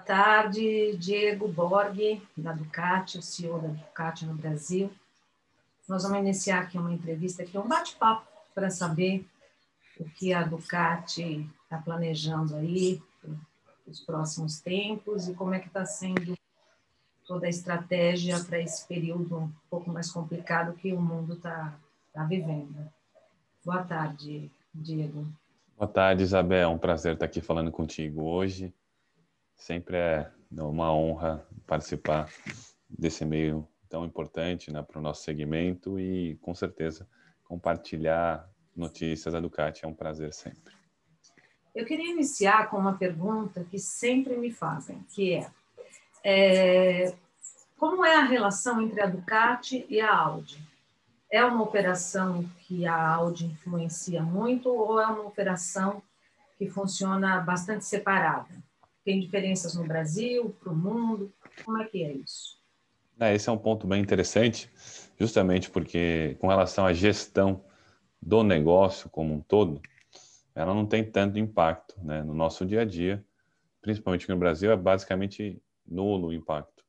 tarde, Diego Borghi, da Ducati, o CEO da Ducati no Brasil. Nós vamos iniciar aqui uma entrevista, aqui um bate-papo para saber o que a Ducati está planejando aí para os próximos tempos e como é que está sendo toda a estratégia para esse período um pouco mais complicado que o mundo está vivendo. Boa tarde, Diego. Boa tarde, Isabel. É um prazer estar aqui falando contigo hoje. Sempre é uma honra participar desse meio tão importante, né, para o nosso segmento e, com certeza, compartilhar notícias da Ducati é um prazer sempre. Eu queria iniciar com uma pergunta que sempre me fazem, que como é a relação entre a Ducati e a Audi? É uma operação que a Audi influencia muito ou é uma operação que funciona bastante separada? Tem diferenças no Brasil, para o mundo? Como é que é isso? Esse é um ponto bem interessante, justamente porque, com relação à gestão do negócio como um todo, ela não tem tanto impacto, né, no nosso dia a dia, principalmente aqui no Brasil, é basicamente nulo o impacto,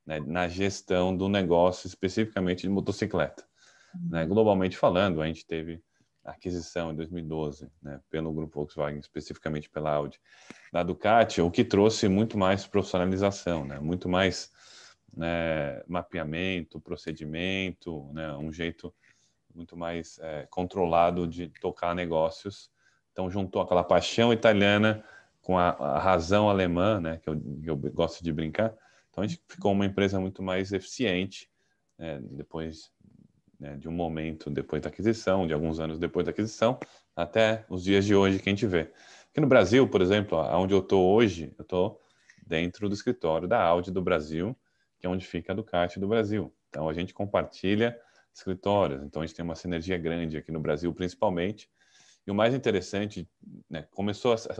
né, na gestão do negócio, especificamente de motocicleta. Né, globalmente falando, a gente teve a aquisição em 2012, né, pelo grupo Volkswagen, especificamente pela Audi, da Ducati, o que trouxe muito mais profissionalização, né, muito mais, né, mapeamento, procedimento, né, um jeito muito mais controlado de tocar negócios. Então, juntou aquela paixão italiana com a razão alemã, né, que eu gosto de brincar. Então, a gente ficou uma empresa muito mais eficiente, depois, né, de um momento depois da aquisição, de alguns anos depois da aquisição, até os dias de hoje que a gente vê. Aqui no Brasil, por exemplo, onde eu estou hoje, eu estou dentro do escritório da Audi do Brasil, que é onde fica a Ducati do Brasil. Então, a gente compartilha escritórios, então a gente tem uma sinergia grande aqui no Brasil, principalmente. E o mais interessante, né,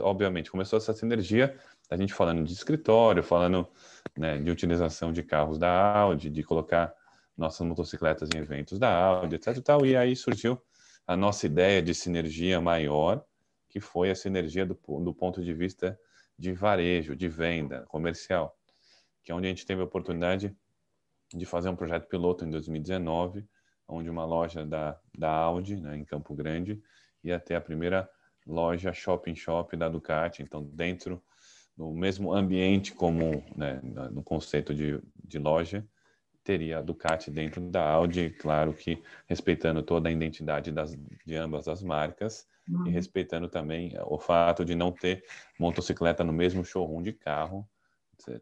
obviamente, começou essa sinergia, a gente falando de escritório, falando, né, de utilização de carros da Audi, de colocar nossas motocicletas em eventos da Audi, etc. e tal. E aí surgiu a nossa ideia de sinergia maior, que foi a sinergia do ponto de vista de varejo, de venda comercial, que é onde a gente teve a oportunidade de fazer um projeto piloto em 2019, onde uma loja da Audi, né, em Campo Grande, ia ter a primeira loja shop-in-shop da Ducati. Então, dentro do mesmo ambiente como, né, no conceito de loja, teria a Ducati dentro da Audi, claro que respeitando toda a identidade de ambas as marcas e respeitando também o fato de não ter motocicleta no mesmo showroom de carro,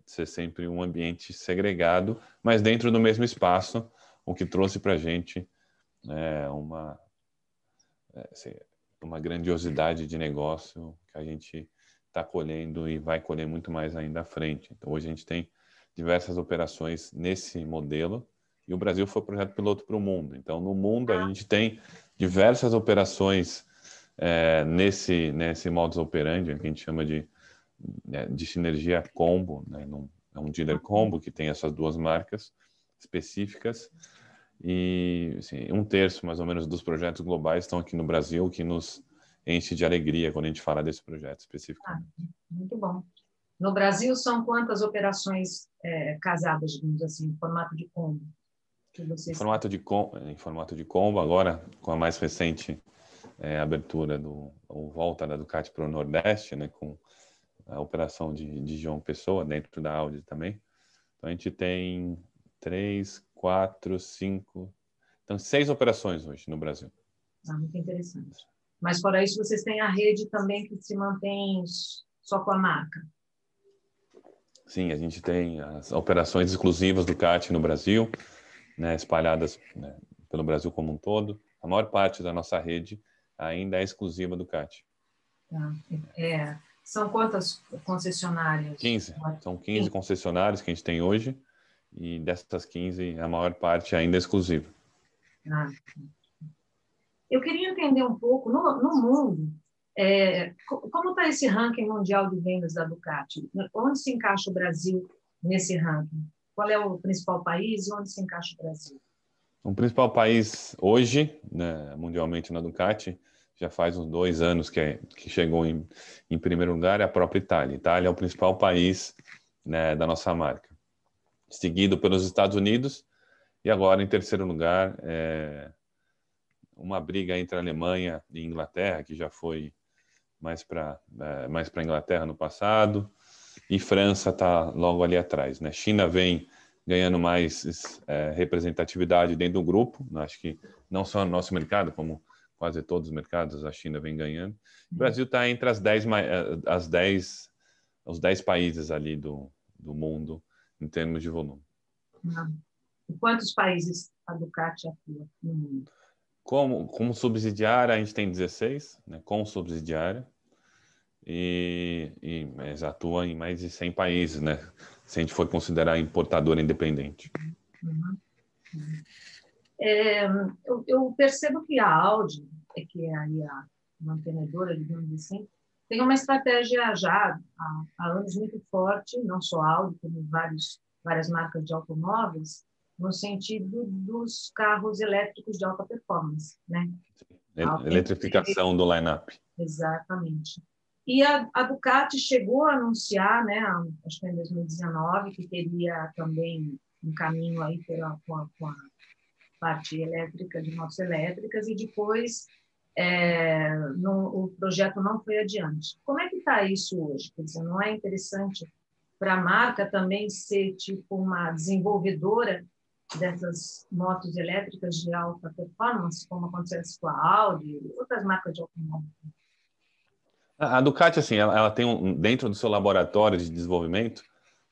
ser sempre um ambiente segregado, mas dentro do mesmo espaço, o que trouxe para a gente uma grandiosidade de negócio que a gente está colhendo e vai colher muito mais ainda à frente. Então, hoje a gente tem diversas operações nesse modelo e o Brasil foi o projeto piloto para o mundo. Então, no mundo, a gente tem diversas operações nesse modus operandi, que a gente chama de sinergia combo, né? É um dealer combo que tem essas duas marcas específicas e assim, 1/3 mais ou menos dos projetos globais estão aqui no Brasil, o que nos enche de alegria quando a gente fala desse projeto especificamente. Muito bom. No Brasil são quantas operações casadas, digamos assim, em formato de combo? Em formato de combo, agora com a mais recente abertura ou volta da Ducati para o Nordeste, né, com a operação de João Pessoa, dentro da Audi também. Então, a gente tem 3, 4, 5... Então, 6 operações hoje no Brasil. Muito interessante. Mas, fora isso, vocês têm a rede também que se mantém só com a marca? Sim, a gente tem as operações exclusivas Ducati no Brasil, né, espalhadas, né, pelo Brasil como um todo. A maior parte da nossa rede ainda é exclusiva Ducati. São quantas concessionárias? 15. São 15 concessionários que a gente tem hoje e dessas 15, a maior parte ainda é exclusiva. Eu queria entender um pouco, no mundo, como está esse ranking mundial de vendas da Ducati? Onde se encaixa o Brasil nesse ranking? Qual é o principal país e onde se encaixa o Brasil? O principal país hoje, né, mundialmente na Ducati, já faz uns 2 anos que chegou em primeiro lugar, é a própria Itália. Itália é o principal país né, da nossa marca. Seguido pelos Estados Unidos e agora, em terceiro lugar, uma briga entre a Alemanha e Inglaterra, que já foi mais para a Inglaterra no passado, e França está logo ali atrás, né? China vem ganhando mais representatividade dentro do grupo, acho que não só no nosso mercado, como quase todos os mercados, a China vem ganhando. O Brasil está entre os 10 países ali do mundo em termos de volume. Em quantos países a Ducati atua no mundo? Como subsidiária, a gente tem 16, né, com subsidiária, mas atua em mais de 100 países, né, se a gente for considerar importadora independente. Uhum. Eu percebo que a Audi, que é aí a mantenedora, digamos assim, tem uma estratégia já há anos muito forte, não só a Audi, como várias marcas de automóveis, no sentido dos carros elétricos de alta performance, né? Eletrificação do line-up. Exatamente. E a Ducati chegou a anunciar, né, acho que em 2019, que teria também um caminho aí com a parte elétrica, de motos elétricas, e depois o projeto não foi adiante. Como é que está isso hoje? Quer dizer, não é interessante para a marca também ser tipo uma desenvolvedora dessas motos elétricas de alta performance, como acontece com a Audi e outras marcas de automóvel? A Ducati, assim, ela tem dentro do seu laboratório de desenvolvimento,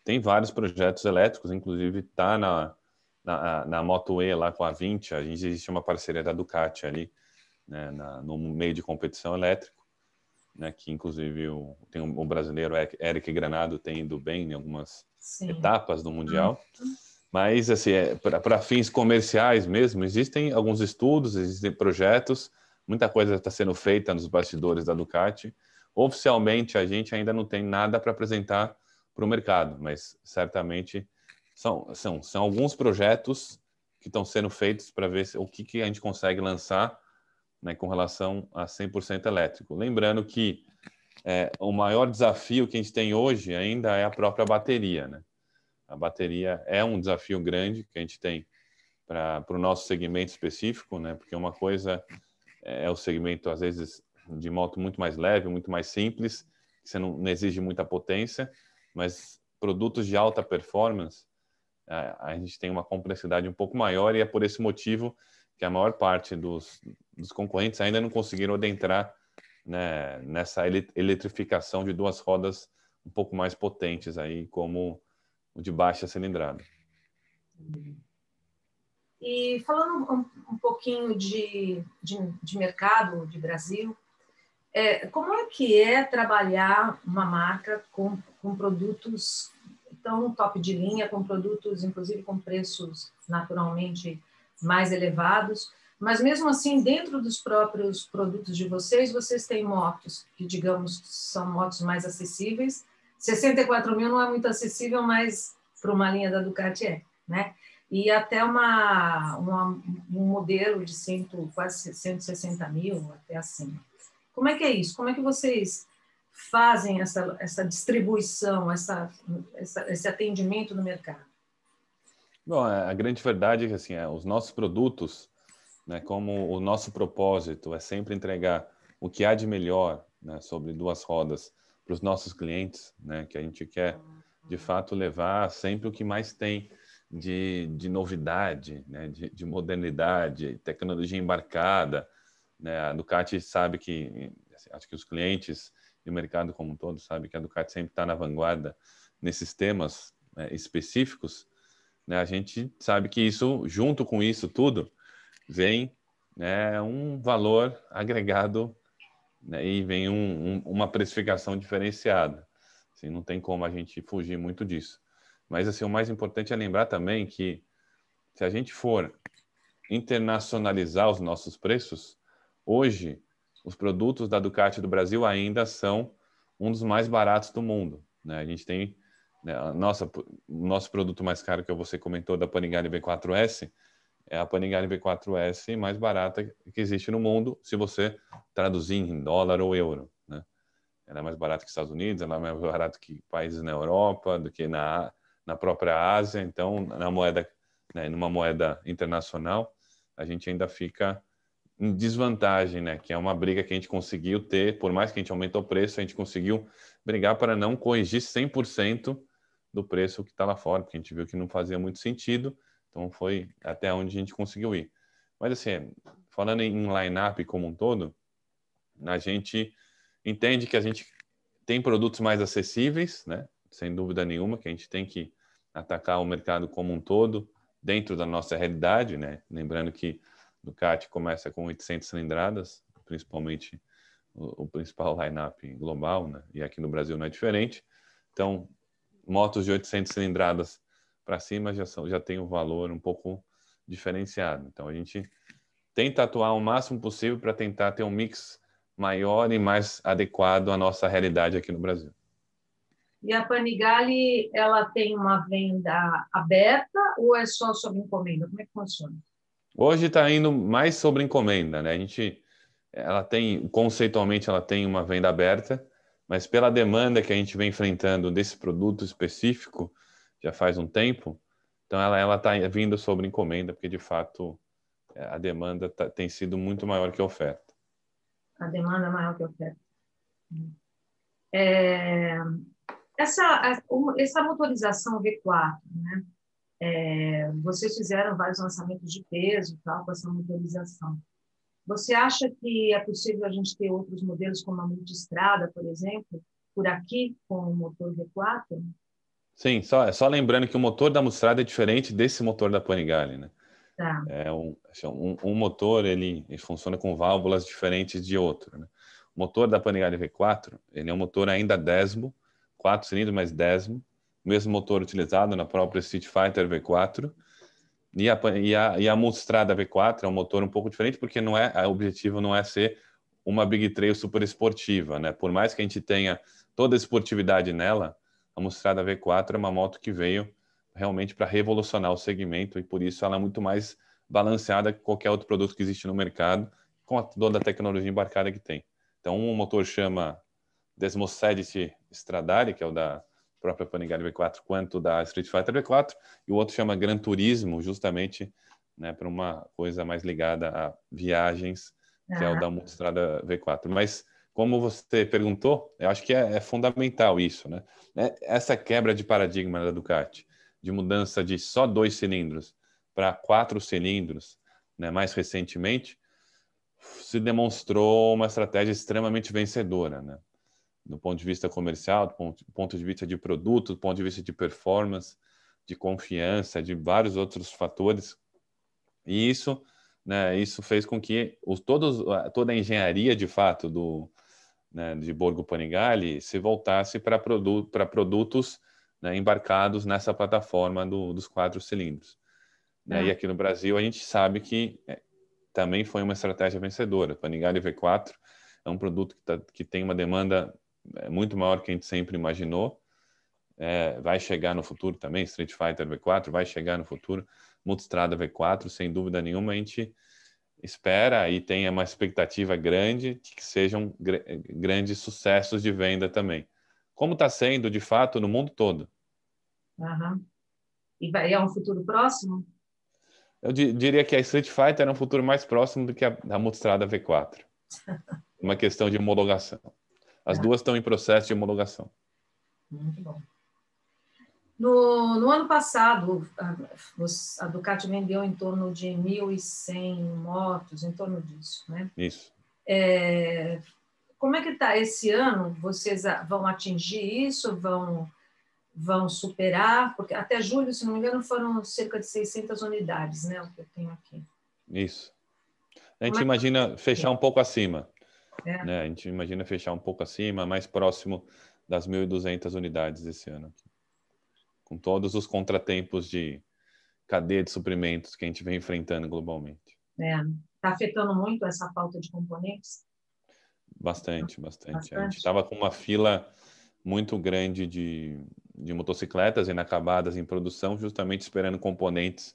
tem vários projetos elétricos, inclusive está na Moto E lá com a 20, a gente existe uma parceria da Ducati ali, né, no meio de competição elétrico, né, que inclusive tem o brasileiro Eric Granado tem ido bem em algumas etapas do Mundial. Mas, assim, para fins comerciais mesmo, existem alguns estudos, existem projetos, muita coisa está sendo feita nos bastidores da Ducati. Oficialmente, a gente ainda não tem nada para apresentar para o mercado, mas certamente são alguns projetos que estão sendo feitos para ver o que a gente consegue lançar, né, com relação a 100% elétrico. Lembrando que o maior desafio que a gente tem hoje ainda é a própria bateria, né? A bateria é um desafio grande que a gente tem para o nosso segmento específico, né? Porque uma coisa é o segmento, às vezes, de moto muito mais leve, muito mais simples, que você não exige muita potência, mas produtos de alta performance, a gente tem uma complexidade um pouco maior e é por esse motivo que a maior parte dos concorrentes ainda não conseguiram adentrar, né, nessa eletrificação de duas rodas um pouco mais potentes aí, como o de baixa cilindrada. E falando um pouquinho de mercado, de Brasil, como é que é trabalhar uma marca com produtos tão top de linha, com produtos, inclusive, com preços naturalmente mais elevados, mas mesmo assim, dentro dos próprios produtos de vocês têm motos que, digamos, são motos mais acessíveis. 64 mil não é muito acessível, mas para uma linha da Ducati né? E até um modelo de quase 160 mil, até acima. Como é que é isso? Como é que vocês fazem essa distribuição, esse atendimento no mercado? Bom, a grande verdade é que assim, os nossos produtos, né, como o nosso propósito é sempre entregar o que há de melhor, né, sobre duas rodas para os nossos clientes, né, que a gente quer de fato levar sempre o que mais tem de novidade, né, de modernidade, tecnologia embarcada, né? A Ducati sabe que, acho que os clientes e o mercado como um todo sabe que a Ducati sempre está na vanguarda nesses temas, né, específicos, né? A gente sabe que isso, junto com isso tudo, vem, né, um valor agregado, né, e vem uma precificação diferenciada. Assim, não tem como a gente fugir muito disso. Mas assim, o mais importante é lembrar também que se a gente for internacionalizar os nossos preços, hoje os produtos da Ducati do Brasil ainda são um dos mais baratos do mundo, né? A gente tem, né, o nosso produto mais caro que você comentou da Panigale V4S é a Panigale V4S mais barata que existe no mundo, se você traduzir em dólar ou euro, né? ela é mais barata que os Estados Unidos, ela é mais barata que países na Europa, do que na própria Ásia. Então, na moeda, né, numa moeda internacional, a gente ainda fica em desvantagem, né? Que é uma briga que a gente conseguiu ter, por mais que a gente aumentou o preço, a gente conseguiu brigar para não corrigir 100% do preço que está lá fora, porque a gente viu que não fazia muito sentido, então foi até onde a gente conseguiu ir. Mas assim, falando em line-up como um todo, a gente entende que a gente tem produtos mais acessíveis, né? Sem dúvida nenhuma, que a gente tem que atacar o mercado como um todo, dentro da nossa realidade, né? Lembrando que Ducati começa com 800 cilindradas, principalmente o principal line-up global, né? E aqui no Brasil não é diferente. Então, motos de 800 cilindradas para cima já tem um valor um pouco diferenciado. Então, a gente tenta atuar o máximo possível para tentar ter um mix maior e mais adequado à nossa realidade aqui no Brasil. E a Panigale, ela tem uma venda aberta ou é só sob encomenda? Como é que funciona? Hoje está indo mais sobre encomenda, né? Ela tem, conceitualmente, ela tem uma venda aberta, mas pela demanda que a gente vem enfrentando desse produto específico já faz um tempo, então ela está vindo sobre encomenda, porque de fato a demanda tem sido muito maior que a oferta. A demanda é maior que a oferta. É, essa motorização V4, né? Vocês fizeram vários lançamentos de peso e tal com essa motorização. Você acha que é possível a gente ter outros modelos, como a multistrada, por exemplo, por aqui, com o motor V4? Sim, só lembrando que o motor da Multistrada é diferente desse motor da Panigale, né? Tá. Um motor, ele funciona com válvulas diferentes de outro, né? O motor da Panigale V4, ele é um motor ainda Desmo, 4 cilindros, mas Desmo, mesmo motor utilizado na própria Street Fighter V4, e a Multistrada V4 é um motor um pouco diferente, porque o objetivo não é ser uma Big Trail super esportiva, né? Por mais que a gente tenha toda a esportividade nela, a Multistrada V4 é uma moto que veio realmente para revolucionar o segmento, e por isso ela é muito mais balanceada que qualquer outro produto que existe no mercado, com toda a tecnologia embarcada que tem. Então, um motor chama Desmosedici Stradale, que é o da própria Panigale V4, quanto da Street Fighter V4, e o outro chama Gran Turismo, justamente, né, para uma coisa mais ligada a viagens, que é o da Multistrada V4. Mas, como você perguntou, eu acho que é fundamental isso, né? Essa quebra de paradigma da Ducati, de mudança de só 2 cilindros para 4 cilindros, né, mais recentemente, se demonstrou uma estratégia extremamente vencedora, né? Do ponto de vista comercial, do ponto de vista de produto, do ponto de vista de performance, de confiança, de vários outros fatores. E isso, né, isso fez com que toda a engenharia, de fato, né, de Borgo Panigale se voltasse para produtos, né, embarcados nessa plataforma dos 4 cilindros. Né? E aqui no Brasil a gente sabe que também foi uma estratégia vencedora. Panigale V4 é um produto que tem uma demanda muito maior que a gente sempre imaginou. Vai chegar no futuro também, Street Fighter V4 vai chegar no futuro, Multistrada V4, sem dúvida nenhuma, a gente espera e tem uma expectativa grande de que sejam grandes sucessos de venda também. Como está sendo, de fato, no mundo todo. Uhum. E é um futuro próximo? Eu diria que a Street Fighter é um futuro mais próximo do que a Multistrada V4. Uma questão de homologação. As duas estão em processo de homologação. Muito bom. No ano passado, a Ducati vendeu em torno de 1.100 motos, em torno disso, né? Isso. Como é que está esse ano? Vocês vão atingir isso? Vão superar? Porque até julho, se não me engano, foram cerca de 600 unidades, né? O que eu tenho aqui. Isso. A gente imagina fechar um pouco acima. Né? A gente imagina fechar um pouco acima, mais próximo das 1.200 unidades esse ano. Com todos os contratempos de cadeia de suprimentos que a gente vem enfrentando globalmente. Está afetando muito essa falta de componentes? Bastante. A gente estava com uma fila muito grande de motocicletas inacabadas em produção, justamente esperando componentes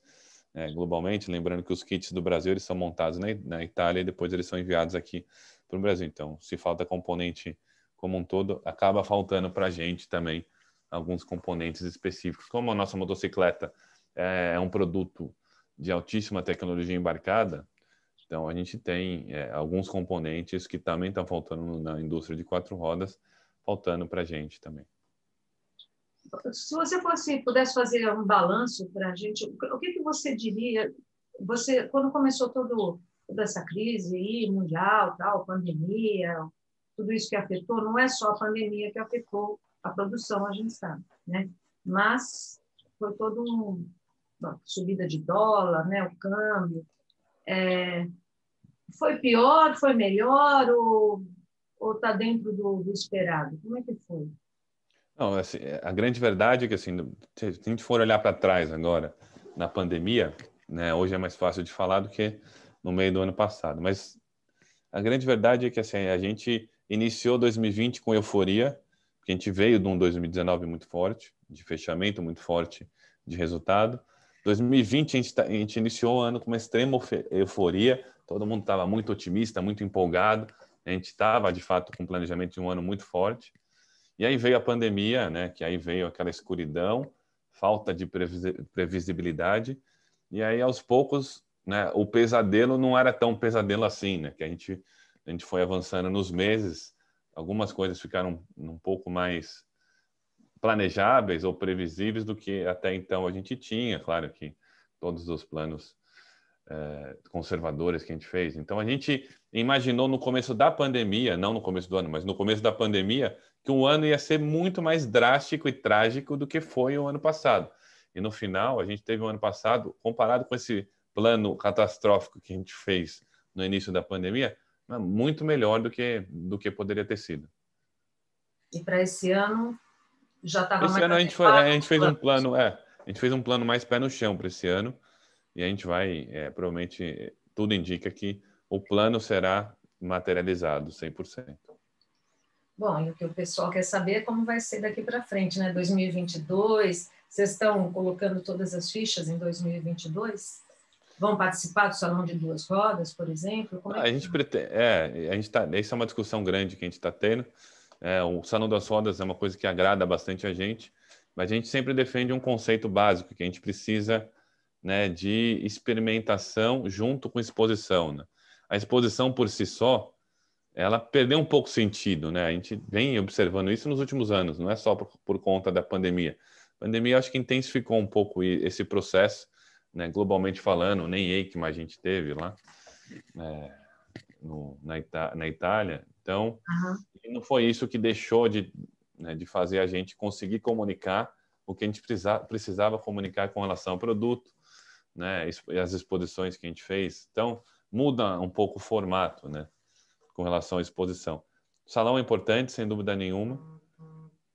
globalmente. Lembrando que os kits do Brasil eles são montados na Itália e depois eles são enviados aqui para o Brasil. Então, se falta componente como um todo, acaba faltando para a gente também alguns componentes específicos. Como a nossa motocicleta é um produto de altíssima tecnologia embarcada, então a gente tem alguns componentes que também estão faltando na indústria de 4 rodas, faltando para a gente também. Se você pudesse fazer um balanço para a gente, o que você diria? Você, quando começou toda essa crise aí, mundial, tal, pandemia, tudo isso que afetou, não é só a pandemia que afetou a produção, a gente sabe, né? Mas foi toda uma subida de dólar, né? O câmbio. Foi pior, foi melhor ou está dentro do esperado? Como é que foi? Não, assim, a grande verdade é que, assim, se a gente for olhar para trás agora, na pandemia, né, hoje é mais fácil de falar do que no meio do ano passado, mas a grande verdade é que, assim, a gente iniciou 2020 com euforia, porque a gente veio de um 2019 muito forte, de fechamento muito forte de resultado. 2020 a gente iniciou o ano com uma extrema euforia, todo mundo estava muito otimista, muito empolgado, a gente estava, de fato, com um planejamento de um ano muito forte. E aí veio a pandemia, né? Que aí veio aquela escuridão, falta de previsibilidade. E aí, aos poucos, né? O pesadelo não era tão pesadelo assim, né? Que a gente foi avançando nos meses. Algumas coisas ficaram um pouco mais planejáveis ou previsíveis do que até então a gente tinha. Claro que todos os planos conservadores que a gente fez. Então, a gente imaginou no começo da pandemia, não no começo do ano, mas no começo da pandemia, que o ano ia ser muito mais drástico e trágico do que foi o ano passado. E no final, a gente teve um ano passado, comparado com esse plano catastrófico que a gente fez no início da pandemia, muito melhor do que poderia ter sido. E para esse ano já estava Esse mais ano adequado a gente aos fez um planos? plano, a gente fez um plano mais pé no chão para esse ano. E a gente vai, provavelmente, tudo indica que o plano será materializado 100%. Bom, e o que o pessoal quer saber é como vai ser daqui para frente, né? 2022, vocês estão colocando todas as fichas em 2022? Vão participar do Salão de Duas Rodas, por exemplo? Como é A que... gente pretende, a gente tá, essa é uma discussão grande que a gente está tendo. O Salão das Rodas é uma coisa que agrada bastante a gente, mas a gente sempre defende um conceito básico, que a gente precisa, né, de experimentação junto com exposição, né? A exposição por si só, ela perdeu um pouco o sentido, né? A gente vem observando isso nos últimos anos, não é só por conta da pandemia. A pandemia, acho que intensificou um pouco esse processo, né? Globalmente falando, nem EICMA a gente teve lá, na Itália. Então, Uhum. não foi isso que deixou de fazer a gente conseguir comunicar o que a gente precisava comunicar com relação ao produto, né? E as exposições que a gente fez. Então, muda um pouco o formato, né? Com relação à exposição. O salão é importante, sem dúvida nenhuma,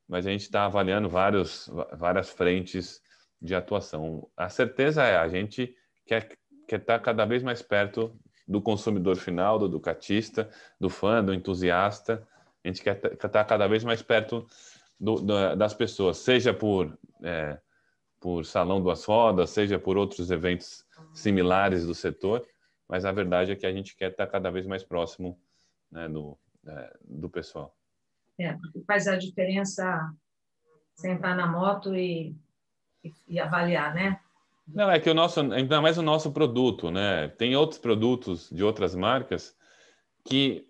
mas a gente está avaliando várias frentes de atuação. A certeza a gente quer estar cada vez mais perto do consumidor final, do ducatista, do fã, do entusiasta. A gente quer estar cada vez mais perto das pessoas, seja por Salão Duas Rodas, seja por outros eventos similares do setor, mas a verdade é que a gente quer estar cada vez mais próximo, né, do pessoal. Porque faz a diferença você entrar na moto e avaliar, né? Não, é que ainda mais o nosso produto, né? Tem outros produtos de outras marcas que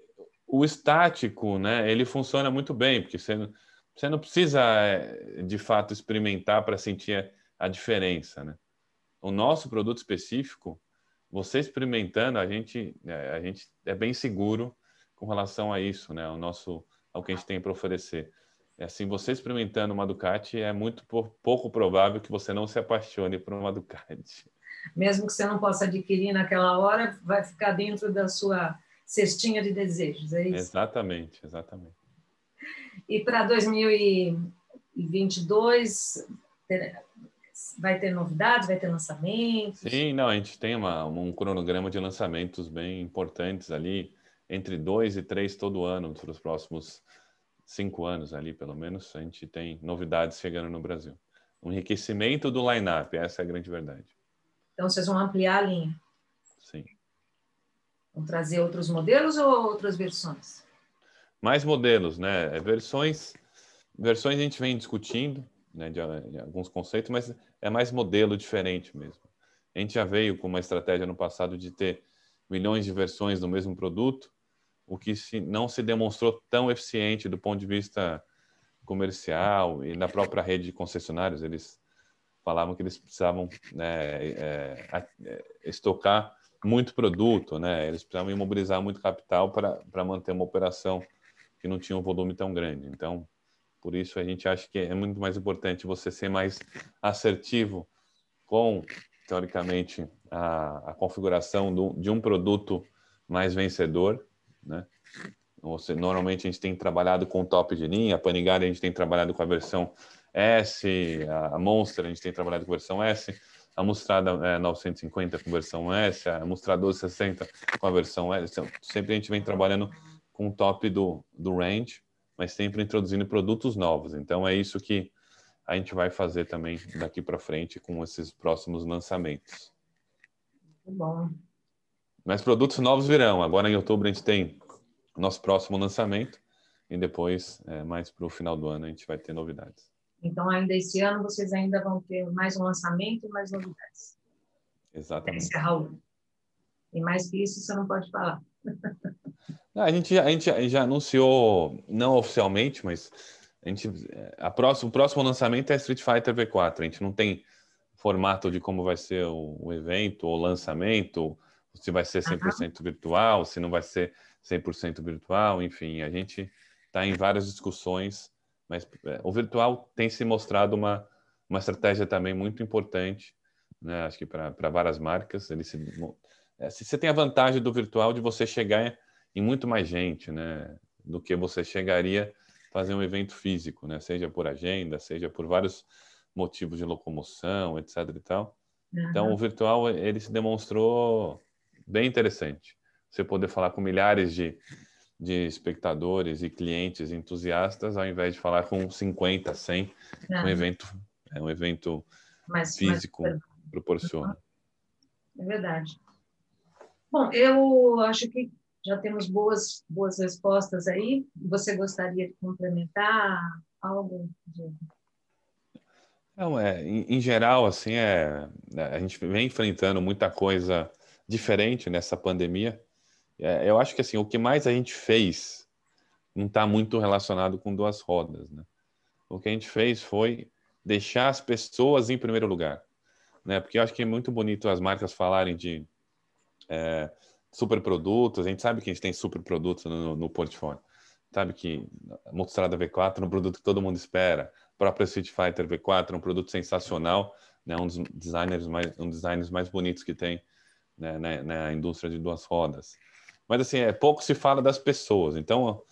o estático, né? Ele funciona muito bem, porque você não precisa, de fato, experimentar para sentir a diferença, né? O nosso produto específico, você experimentando, a gente é bem seguro com relação a isso, né? Ao que a gente tem para oferecer. É assim, você experimentando uma Ducati, é muito pouco provável que você não se apaixone por uma Ducati. Mesmo que você não possa adquirir naquela hora, vai ficar dentro da sua cestinha de desejos, é isso? Exatamente, exatamente. E para 2022, vai ter novidades, vai ter lançamentos? Sim, não, a gente tem um cronograma de lançamentos bem importantes ali, entre 2 e 3 todo ano, para os próximos 5 anos ali, pelo menos, a gente tem novidades chegando no Brasil. Um enriquecimento do line-up, essa é a grande verdade. Então, vocês vão ampliar a linha? Sim. Vão trazer outros modelos ou outras versões? mais modelos, né? Versões a gente vem discutindo, né, de alguns conceitos, mas é mais modelo diferente mesmo. A gente já veio com uma estratégia no passado de ter milhões de versões do mesmo produto, o que não se demonstrou tão eficiente do ponto de vista comercial e na própria rede de concessionários. Eles falavam que eles precisavam, né, estocar muito produto, né? Eles precisavam imobilizar muito capital para manter uma operação que não tinha um volume tão grande. Então, por isso a gente acha que é muito mais importante você ser mais assertivo com, teoricamente, a configuração de um produto mais vencedor, né? Normalmente a gente tem trabalhado com top de linha, a Panigale a gente tem trabalhado com a versão S, a Monster a gente tem trabalhado com a versão S, a Mustrada 950 com a versão S, a Mustrada 1260 com a versão S. Então, sempre a gente vem trabalhando com o top do range, mas sempre introduzindo produtos novos. Então é isso que a gente vai fazer também daqui para frente com esses próximos lançamentos. Muito bom. Mas produtos novos virão. Agora em outubro a gente tem nosso próximo lançamento e depois, mais para o final do ano, a gente vai ter novidades. Então, ainda esse ano, vocês ainda vão ter mais um lançamento e mais novidades. Exatamente. Esse é Raul. E mais que isso, você não pode falar. A gente já anunciou, não oficialmente, mas o próximo lançamento é Street Fighter V4. A gente não tem formato de como vai ser o evento ou lançamento, se vai ser 100% virtual, se não vai ser 100% virtual, enfim, a gente está em várias discussões, mas o virtual tem se mostrado uma estratégia também muito importante, né? Acho que para várias marcas. Você tem a vantagem do virtual de você chegar em muito mais gente, né? Do que você chegaria fazer um evento físico, né? Seja por agenda, seja por vários motivos de locomoção, etc. e tal. Então, o virtual ele se demonstrou bem interessante. Você poder falar com milhares de espectadores e clientes entusiastas, ao invés de falar com 50, 100, que um evento físico proporciona. É verdade. Bom, eu acho que já temos boas respostas aí. Você gostaria de complementar algo? Não, em geral, assim, a gente vem enfrentando muita coisa diferente nessa pandemia. Eu acho que assim, o que mais a gente fez não está muito relacionado com duas rodas, né? O que a gente fez foi deixar as pessoas em primeiro lugar, né? Porque eu acho que é muito bonito as marcas falarem de super produtos. A gente sabe que a gente tem super produtos no portfólio. Sabe que a Multistrada V4 é um produto que todo mundo espera. O próprio Street Fighter V4 é um produto sensacional, né? Um dos designers mais bonitos que tem, né, na indústria de duas rodas. Mas assim, pouco se fala das pessoas. Então,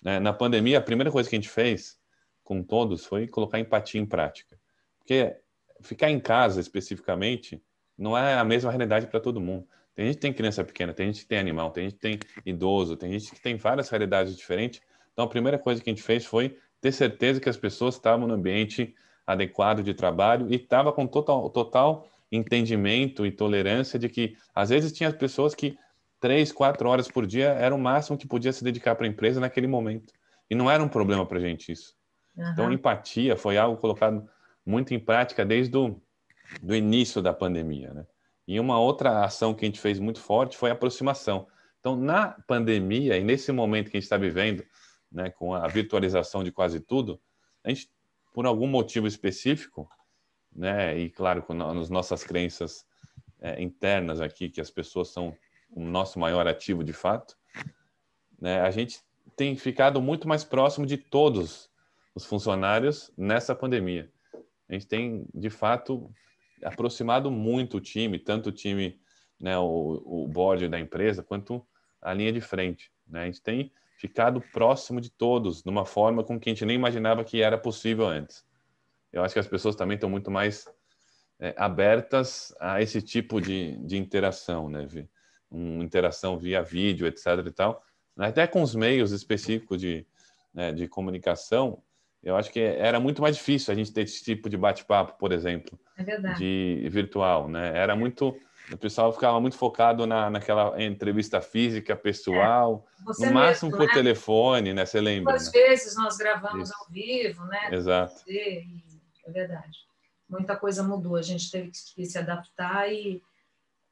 né, na pandemia, a primeira coisa que a gente fez com todos foi colocar empatia em prática. Porque ficar em casa, especificamente, não é a mesma realidade para todo mundo. Tem gente que tem criança pequena, tem gente que tem animal, tem gente que tem idoso, tem gente que tem várias realidades diferentes. Então, a primeira coisa que a gente fez foi ter certeza que as pessoas estavam no ambiente adequado de trabalho e estava com total entendimento e tolerância de que, às vezes, tinha pessoas que 3, 4 horas por dia era o máximo que podia se dedicar para a empresa naquele momento. E não era um problema para a gente isso. Então, empatia foi algo colocado muito em prática desde do início da pandemia, né? E uma outra ação que a gente fez muito forte foi a aproximação. Então, na pandemia e nesse momento que a gente está vivendo, né, com a virtualização de quase tudo, a gente, por algum motivo específico, né, e claro, com as nossas crenças internas aqui, que as pessoas são o nosso maior ativo de fato, né, a gente tem ficado muito mais próximo de todos os funcionários nessa pandemia. A gente tem, de fato, aproximado muito o time, tanto o time, né, o board da empresa, quanto a linha de frente, né? A gente tem ficado próximo de todos, de uma forma com que a gente nem imaginava que era possível antes. Eu acho que as pessoas também estão muito mais abertas a esse tipo de interação, né? Uma interação via vídeo, etc. e tal. Até com os meios específicos de comunicação, eu acho que era muito mais difícil a gente ter esse tipo de bate-papo, por exemplo, É verdade. de virtual, né? Era muito O pessoal ficava muito focado naquela entrevista física, pessoal, no máximo mesmo, por né? telefone, né? Você lembra, Duas né? vezes nós gravamos Isso. ao vivo, né? Exato. É verdade. Muita coisa mudou, a gente teve que se adaptar e,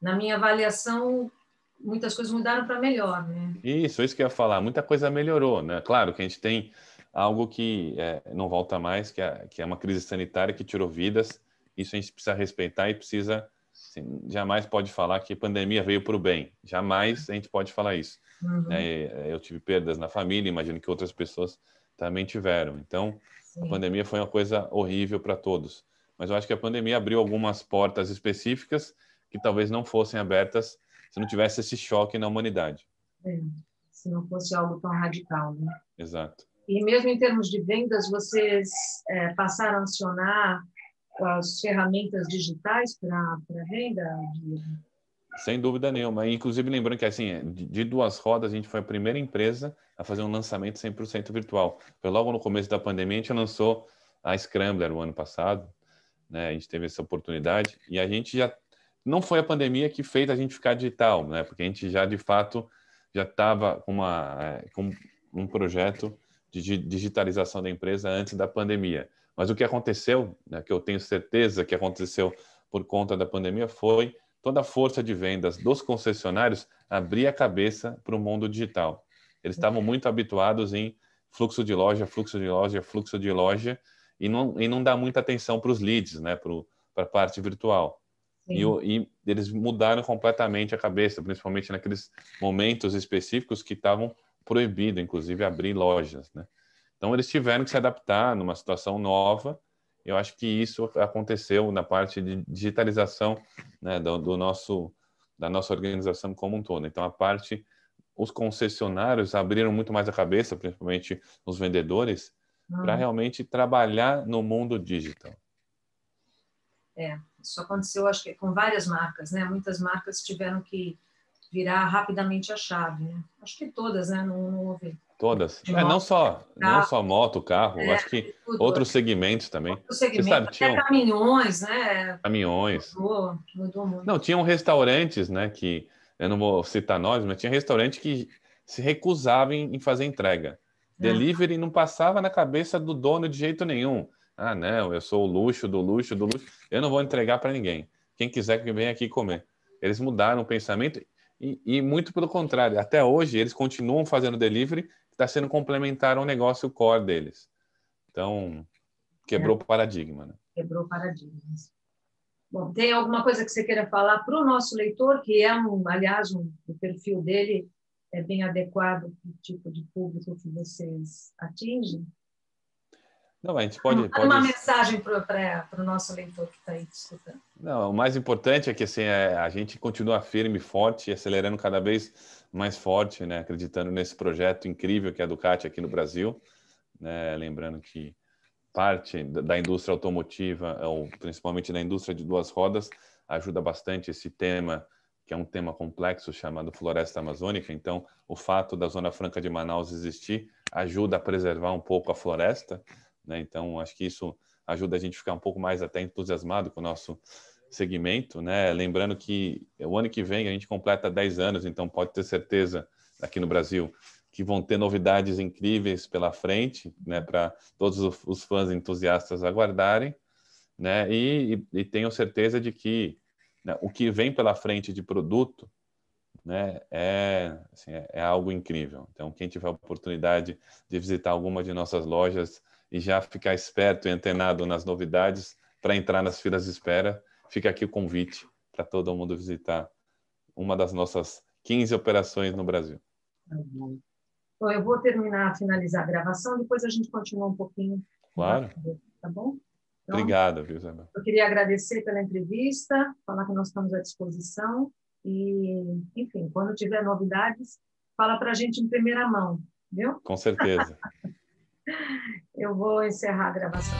na minha avaliação, muitas coisas mudaram para melhor, né? Isso que eu ia falar. Muita coisa melhorou, né? Claro que a gente tem algo que não volta mais, que é uma crise sanitária que tirou vidas. Isso a gente precisa respeitar e precisa, assim, jamais pode falar que a pandemia veio para o bem. Jamais a gente pode falar isso. Uhum. Eu tive perdas na família, imagino que outras pessoas também tiveram. Então, a Sim. pandemia foi uma coisa horrível para todos. Mas eu acho que a pandemia abriu algumas portas específicas que talvez não fossem abertas se não tivesse esse choque na humanidade. É, se não fosse algo tão radical, né? Exato. E mesmo em termos de vendas, vocês passaram a acionar as ferramentas digitais para venda? Sem dúvida nenhuma. Inclusive, lembrando que assim, de duas rodas, a gente foi a primeira empresa a fazer um lançamento 100% virtual. Foi logo no começo da pandemia, a gente lançou a Scrambler o ano passado, né? A gente teve essa oportunidade e a gente já não foi a pandemia que fez a gente ficar digital, né? Porque a gente já de fato já estava com um projeto de digitalização da empresa antes da pandemia. Mas o que aconteceu, né, que eu tenho certeza que aconteceu por conta da pandemia, foi toda a força de vendas dos concessionários abrir a cabeça para o mundo digital. Eles estavam muito habituados em fluxo de loja, fluxo de loja, fluxo de loja, e não dá muita atenção para os leads, né, para a parte virtual. E eles mudaram completamente a cabeça, principalmente naqueles momentos específicos que estavam proibido, inclusive, abrir lojas, né? Então, eles tiveram que se adaptar numa situação nova. Eu acho que isso aconteceu na parte de digitalização, né, da nossa organização como um todo. Então, os concessionários abriram muito mais a cabeça, principalmente os vendedores, para realmente trabalhar no mundo digital. Isso aconteceu, acho que com várias marcas, né? Muitas marcas tiveram que virar rapidamente a chave, né? Acho que todas, né? Não houve. Todas. De Não moto, só, não carro, só moto, carro, acho que tudo. outros segmentos também. O Você segmento, sabe, até caminhões, né? caminhões. Mudou muito. Não, tinham restaurantes, né, que eu não vou citar nomes, mas tinha restaurante que se recusava em fazer entrega. Né? Delivery não passava na cabeça do dono de jeito nenhum. Ah, não, eu sou o luxo do luxo do luxo. Eu não vou entregar para ninguém. Quem quiser que venha aqui comer. Eles mudaram o pensamento e muito pelo contrário. Até hoje eles continuam fazendo delivery, que está sendo complementar ao negócio core deles. Então, quebrou o paradigma, né? Quebrou paradigmas. Bom, tem alguma coisa que você queira falar para o nosso leitor, que é, aliás, o perfil dele é bem adequado para o tipo de público que vocês atingem? Não, a gente Uma mensagem para o nosso leitor que está aí escutando. Não, o mais importante é que assim, a gente continua firme, forte, acelerando cada vez mais forte, né? Acreditando nesse projeto incrível que é a Ducati aqui no Brasil, né? Lembrando que parte da indústria automotiva, ou principalmente da indústria de duas rodas, ajuda bastante esse tema, que é um tema complexo chamado floresta amazônica. Então, o fato da Zona Franca de Manaus existir ajuda a preservar um pouco a floresta, né? Então, acho que isso ajuda a gente a ficar um pouco mais até entusiasmado com o nosso segmento, né? Lembrando que o ano que vem a gente completa 10 anos, então pode ter certeza aqui no Brasil que vão ter novidades incríveis pela frente, né, para todos os fãs entusiastas aguardarem, né, e tenho certeza de que, né, o que vem pela frente de produto, né, assim, é algo incrível. Então, quem tiver a oportunidade de visitar alguma de nossas lojas e já ficar esperto e antenado nas novidades para entrar nas filas de espera, fica aqui o convite para todo mundo visitar uma das nossas 15 operações no Brasil. Tá bom. Bom, eu vou finalizar a gravação, depois a gente continua um pouquinho. Claro. Tá bom? Então, Obrigado, viu, Isabel? eu queria agradecer pela entrevista, falar que nós estamos à disposição e, enfim, quando tiver novidades, fala para a gente em primeira mão, viu? Com certeza. Eu vou encerrar a gravação.